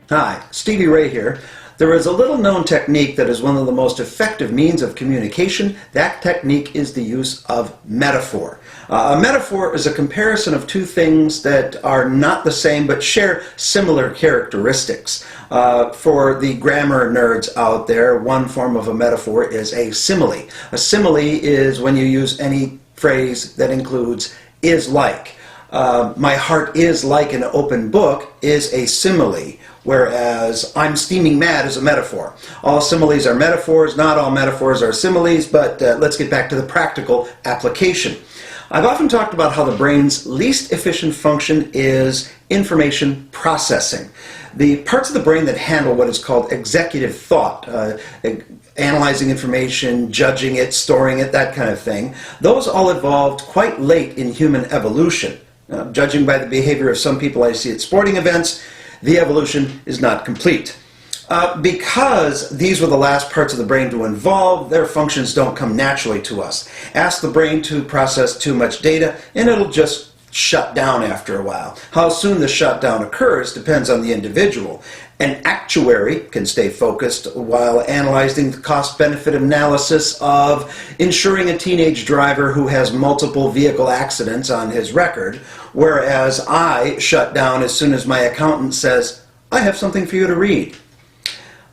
Hi, Stevie Ray here. There is a little known technique that is one of the most effective means of communication. That technique is the use of metaphor. A metaphor is a comparison of two things that are not the same but share similar characteristics. For the grammar nerds out there, one form of a metaphor is a simile. A simile is when you use any phrase that includes is like. My heart is like an open book is a simile, whereas I'm steaming mad is a metaphor. All similes are metaphors, not all metaphors are similes, but let's get back to the practical application. I've often talked about how the brain's least efficient function is information processing. The parts of the brain that handle what is called executive thought, analyzing information, judging it, storing it, that kind of thing, those all evolved quite late in human evolution. Judging by the behavior of some people I see at sporting events, the evolution is not complete. Because these were the last parts of the brain to evolve, their functions don't come naturally to us. Ask the brain to process too much data and it'll just shut down after a while. How soon the shutdown occurs depends on the individual. An actuary can stay focused while analyzing the cost-benefit analysis of insuring a teenage driver who has multiple vehicle accidents on his record, whereas I shut down as soon as my accountant says, I have something for you to read.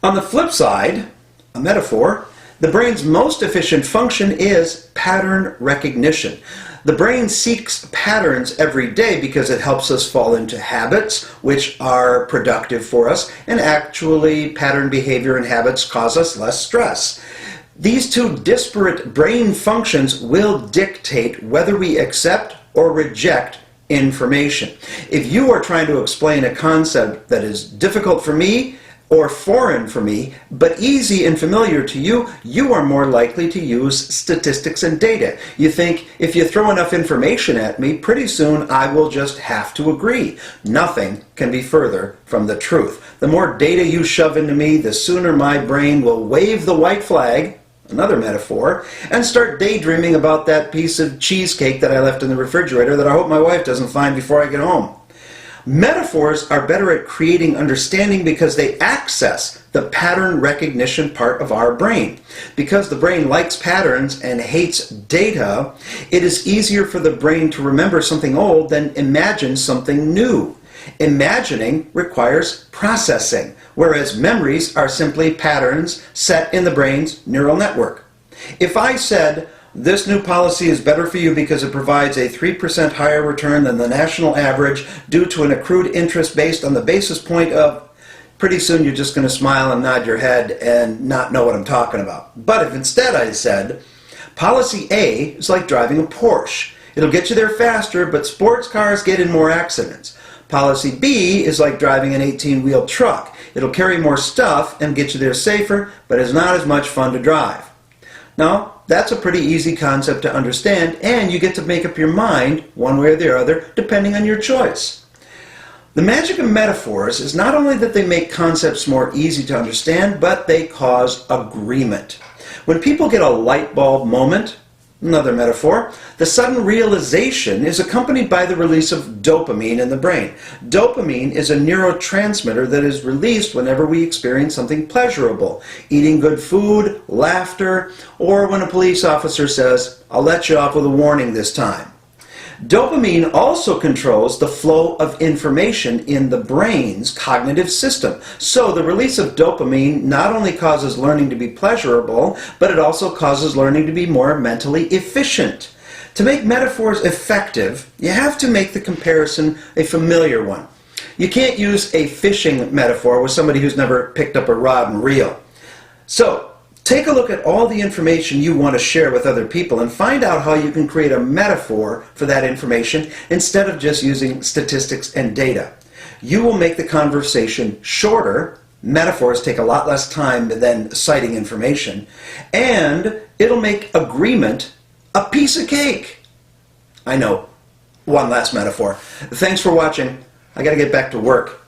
On the flip side, a metaphor, the brain's most efficient function is pattern recognition. The brain seeks patterns every day because it helps us fall into habits which are productive for us, and actually pattern behavior and habits cause us less stress. These two disparate brain functions will dictate whether we accept or reject information. If you are trying to explain a concept that is difficult for me or foreign for me, but easy and familiar to you, you are more likely to use statistics and data. You think, if you throw enough information at me, pretty soon I will just have to agree. Nothing can be further from the truth. The more data you shove into me, the sooner my brain will wave the white flag, another metaphor, and start daydreaming about that piece of cheesecake that I left in the refrigerator that I hope my wife doesn't find before I get home. Metaphors are better at creating understanding because they access the pattern recognition part of our brain. Because the brain likes patterns and hates data, it is easier for the brain to remember something old than imagine something new. Imagining requires processing, whereas memories are simply patterns set in the brain's neural network. If I said, this new policy is better for you because it provides a 3% higher return than the national average due to an accrued interest based on the basis point of, pretty soon you're just going to smile and nod your head and not know what I'm talking about. But if instead I said, policy A is like driving a Porsche. It'll get you there faster, but sports cars get in more accidents. Policy B is like driving an 18-wheel truck. It'll carry more stuff and get you there safer, but is not as much fun to drive. Now, that's a pretty easy concept to understand, and you get to make up your mind one way or the other depending on your choice. The magic of metaphors is not only that they make concepts more easy to understand, but they cause agreement. When people get a light bulb moment, another metaphor, the sudden realization is accompanied by the release of dopamine in the brain. Dopamine is a neurotransmitter that is released whenever we experience something pleasurable. Eating good food, laughter, or when a police officer says, I'll let you off with a warning this time. Dopamine also controls the flow of information in the brain's cognitive system. So the release of dopamine not only causes learning to be pleasurable, but it also causes learning to be more mentally efficient. To make metaphors effective, you have to make the comparison a familiar one. You can't use a fishing metaphor with somebody who's never picked up a rod and reel. So, take a look at all the information you want to share with other people and find out how you can create a metaphor for that information instead of just using statistics and data. You will make the conversation shorter. Metaphors take a lot less time than citing information. And it'll make agreement a piece of cake. I know. One last metaphor. Thanks for watching. I got to get back to work.